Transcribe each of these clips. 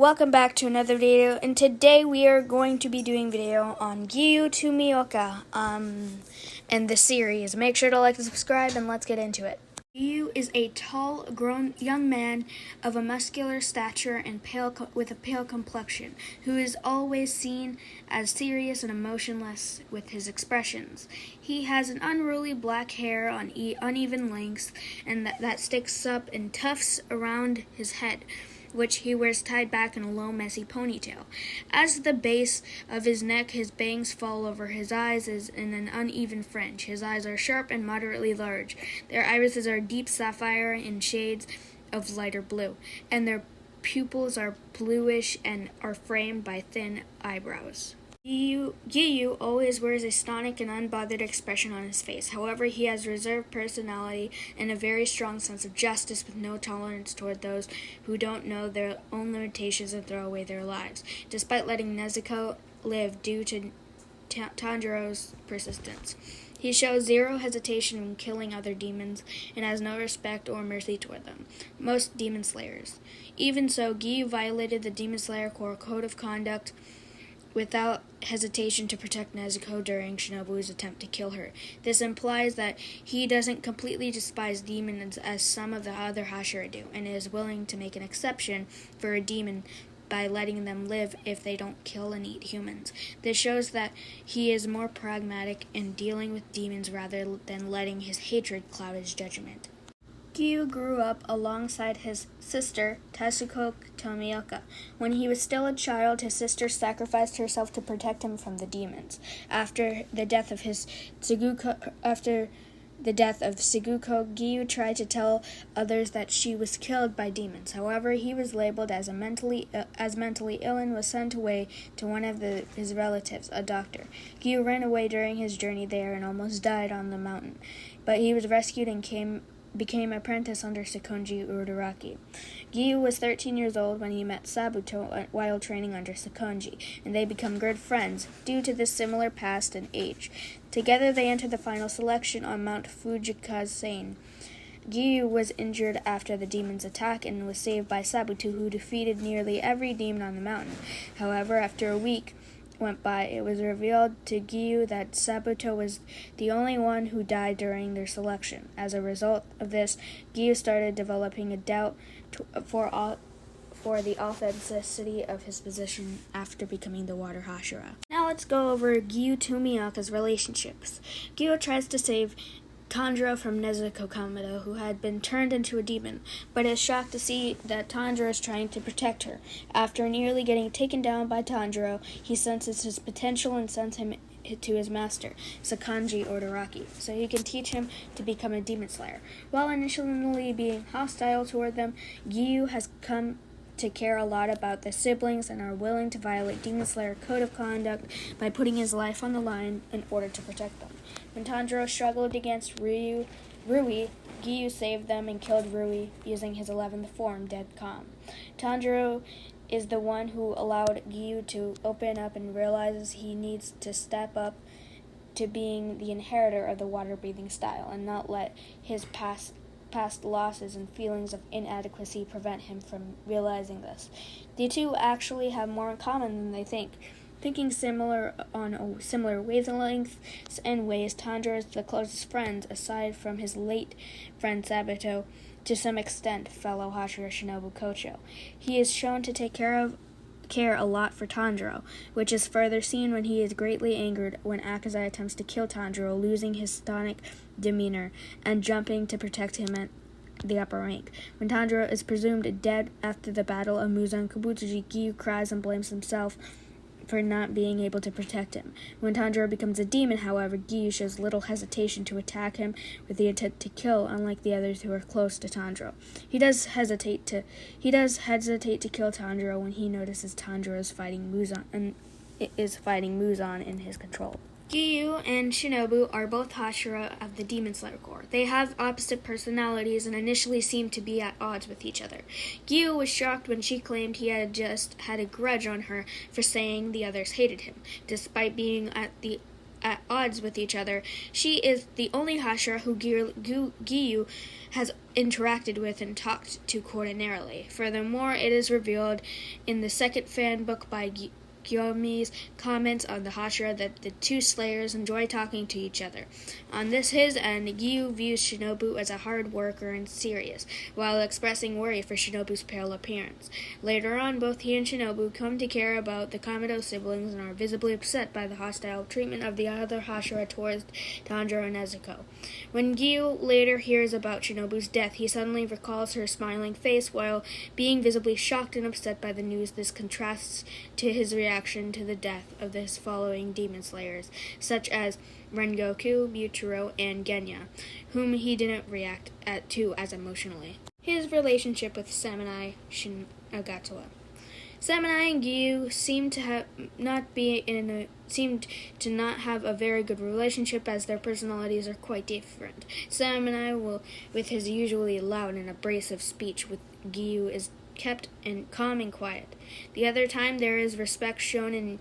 welcome back to another video, and today we are going to be doing video on giyu tomioka and the series. Make sure to like and subscribe, and let's get into it. Giyu is a tall, grown young man of a muscular stature and with a pale complexion, who is always seen as serious and emotionless with his expressions. He has an unruly black hair on uneven lengths, and that sticks up in tufts around his head, which he wears tied back in a low, messy ponytail. As the base of his neck, his bangs fall over his eyes as in an uneven fringe. His eyes are sharp and moderately large. Their irises are deep sapphire in shades of lighter blue, and their pupils are bluish and are framed by thin eyebrows. Giyu always wears a stoic and unbothered expression on his face. However, he has reserved personality and a very strong sense of justice, with no tolerance toward those who don't know their own limitations and throw away their lives, despite letting Nezuko live due to Tanjiro's persistence. He shows zero hesitation in killing other demons and has no respect or mercy toward them, most demon slayers. Even so, Giyu violated the Demon Slayer Corps code of conduct without hesitation to protect Nezuko during Shinobu's attempt to kill her. This implies that he doesn't completely despise demons as some of the other Hashira do, and is willing to make an exception for a demon by letting them live if they don't kill and eat humans. This shows that he is more pragmatic in dealing with demons rather than letting his hatred cloud his judgment. Giyu grew up alongside his sister, Tetsuko Tomioka. When he was still a child, his sister sacrificed herself to protect him from the demons. After the death of Seguko, Giyu tried to tell others that she was killed by demons. However, he was labeled as mentally ill and was sent away to one of his relatives, a doctor. Giyu ran away during his journey there and almost died on the mountain, but he was rescued and became apprentice under Sakonji Uraraki. Giyu was 13 years old when he met Sabuto while training under Sakonji, and they become good friends due to this similar past and age. Together they enter the final selection on Mount Fujikazen. Giyu was injured after the demon's attack and was saved by Sabuto, who defeated nearly every demon on the mountain. However, after a week went by, it was revealed to Giyu that Sabuto was the only one who died during their selection. As a result of this, Giyu started developing a doubt for the authenticity of his position after becoming the Water Hashira. Now let's go over Giyu Tomioka's relationships. Giyu tries to save Tanjiro from Nezuko Kamado, who had been turned into a demon, but is shocked to see that Tanjiro is trying to protect her. After nearly getting taken down by Tanjiro, he senses his potential and sends him to his master, Sakonji Uraraki, so he can teach him to become a demon slayer. While initially being hostile toward them, Giyu has come to care a lot about the siblings and are willing to violate Demon Slayer code of conduct by putting his life on the line in order to protect them. When Tanjiro struggled against Rui, Giyu saved them and killed Rui using his 11th form, Dead Calm. Tanjiro is the one who allowed Giyu to open up and realizes he needs to step up to being the inheritor of the water-breathing style and not let his past losses and feelings of inadequacy prevent him from realizing this. The two actually have more in common than they think. Thinking similar wavelengths and ways, Tanjiro is the closest friend, aside from his late friend Sabuto, to some extent fellow Hashira Shinobu Kocho. He is shown to take care a lot for Tanjiro, which is further seen when he is greatly angered when Akazai attempts to kill Tanjiro, losing his stoic demeanor and jumping to protect him at the upper rank. When Tanjiro is presumed dead after the Battle of Muzan Kubutsuji, Giyu cries and blames himself for not being able to protect him. When Tanjiro becomes a demon, however, Giyu shows little hesitation to attack him with the intent to kill, unlike the others who are close to Tanjiro. He does hesitate to kill Tanjiro when he notices Tanjiro is fighting Muzan in his control. Giyu and Shinobu are both Hashira of the Demon Slayer Corps. They have opposite personalities and initially seem to be at odds with each other. Giyu was shocked when she claimed he had just had a grudge on her for saying the others hated him, despite being at at odds with each other. She is the only Hashira who Giyu has interacted with and talked to coordinarily. Furthermore, it is revealed in the second fan book by Gyomi's comments on the Hashira that the two slayers enjoy talking to each other. On his end, Giyu views Shinobu as a hard worker and serious, while expressing worry for Shinobu's pale appearance. Later on, both he and Shinobu come to care about the Kamado siblings and are visibly upset by the hostile treatment of the other Hashira towards Tanjiro and Nezuko. When Giyu later hears about Shinobu's death, he suddenly recalls her smiling face while being visibly shocked and upset by the news. This contrasts to his reaction to the death of his following demon slayers, such as Rengoku, Mutaro, and Genya, whom he didn't react to as emotionally. His relationship with Samurai Shinagawa. Samurai and Giyu seemed to not have a very good relationship, as their personalities are quite different. Samurai with his usually loud and abrasive speech, with Giyu is kept calm and quiet. The other time there is respect shown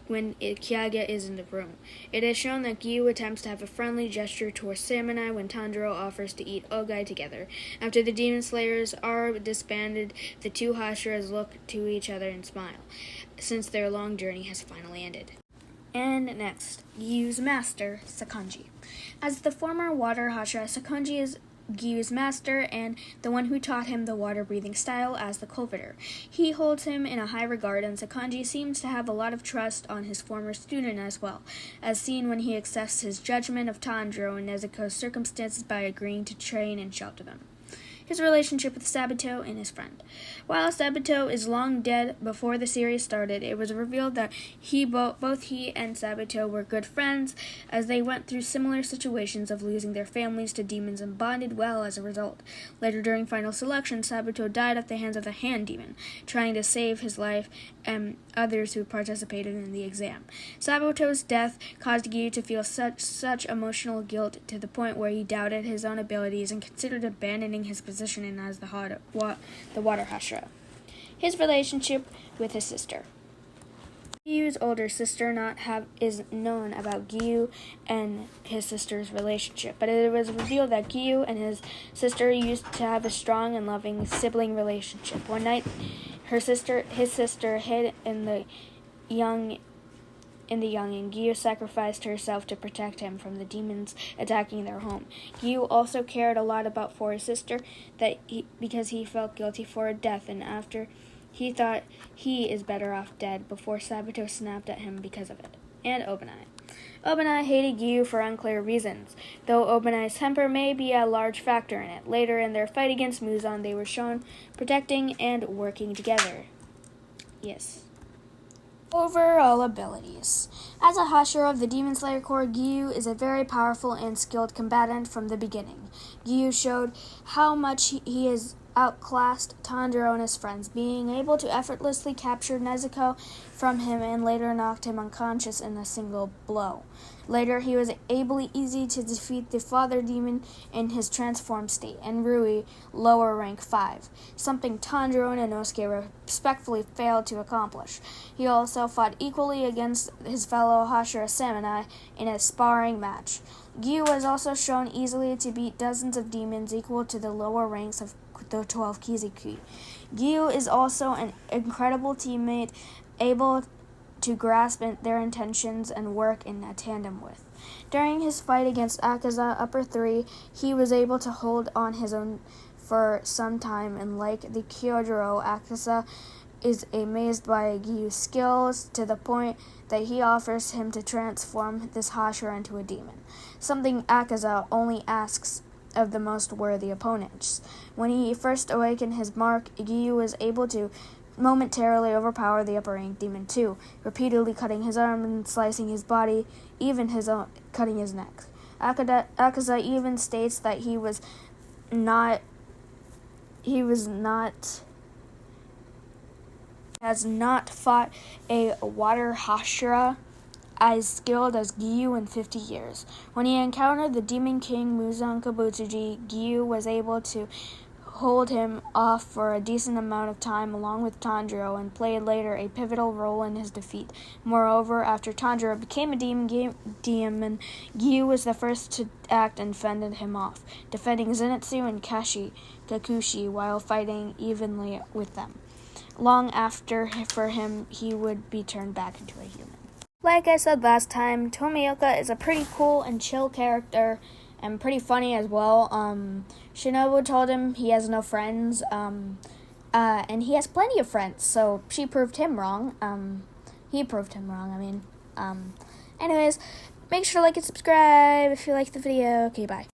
when Kyaga is in the room. It is shown that Giyu attempts to have a friendly gesture towards Samurai when Tanjiro offers to eat ogai together. After the demon slayers are disbanded, the two Hashiras look to each other and smile, since their long journey has finally ended. And next, Giyu's master, Sakanji. As the former water Hashira, Sakanji is Giyu's master and the one who taught him the water-breathing style as the cultivator. He holds him in a high regard, and Sakanji seems to have a lot of trust on his former student as well, as seen when he accepts his judgment of Tanjiro and Nezuko's circumstances by agreeing to train and shelter them. His relationship with Sabato and his friend. While Sabato is long dead before the series started, it was revealed that both he and Sabato were good friends, as they went through similar situations of losing their families to demons and bonded well as a result. Later, during final selection, Sabato died at the hands of the hand demon, trying to save his life and others who participated in the exam. Sabato's death caused Giyu to feel such emotional guilt to the point where he doubted his own abilities and considered abandoning his position as the water Hashira. His relationship with his sister. Giyu's older sister is known about Giyu and his sister's relationship, but it was revealed that Giyu and his sister used to have a strong and loving sibling relationship. One night, his sister hid in the young, and Giyu sacrificed herself to protect him from the demons attacking their home. Giyu also cared a lot for his sister because he felt guilty for her death, and after he thought he is better off dead before Sabato snapped at him because of it. And Obanai. Obanai hated Giyu for unclear reasons, though Obanai's temper may be a large factor in it. Later in their fight against Muzan, they were shown protecting and working together. Yes. Overall abilities. As a Hashira of the Demon Slayer Corps, Giyu is a very powerful and skilled combatant from the beginning. Giyu showed how much he is outclassed Tanjiro and his friends, being able to effortlessly capture Nezuko from him and later knocked him unconscious in a single blow. Later, he was easy to defeat the Father Demon in his transformed state, and Rui, lower rank 5, something Tanjiro and Inosuke respectfully failed to accomplish. He also fought equally against his fellow Hashira Samurai in a sparring match. Giyu was also shown easily to beat dozens of demons equal to the lower ranks of the 12 Kizuki. Giyu is also an incredible teammate, able to grasp their intentions and work in a tandem with. During his fight against Akaza Upper 3, he was able to hold on his own for some time, and like the Kyojuro, Akaza is amazed by Giyu's skills to the point that he offers him to transform this Hashira into a demon, something Akaza only asks of the most worthy opponents. When he first awakened his mark, Giyu was able to momentarily overpower the upper rank demon too, repeatedly cutting his arm and slicing his body, even cutting his neck. Akaza even states that has not fought a water Hashira as skilled as Giyu in 50 years. When he encountered the Demon King Muzan Kabutsuji, Giyu was able to hold him off for a decent amount of time along with Tanjiro and played later a pivotal role in his defeat. Moreover, after Tanjiro became a demon, Giyu was the first to act and fended him off, defending Zenitsu and Kakushi while fighting evenly with them. Long after, for him, he would be turned back into a human. Like I said last time, Tomioka is a pretty cool and chill character and pretty funny as well. Shinobu told him he has no friends, and he has plenty of friends, so she proved him wrong. He proved him wrong, anyways, make sure to like and subscribe if you like the video. Okay, bye.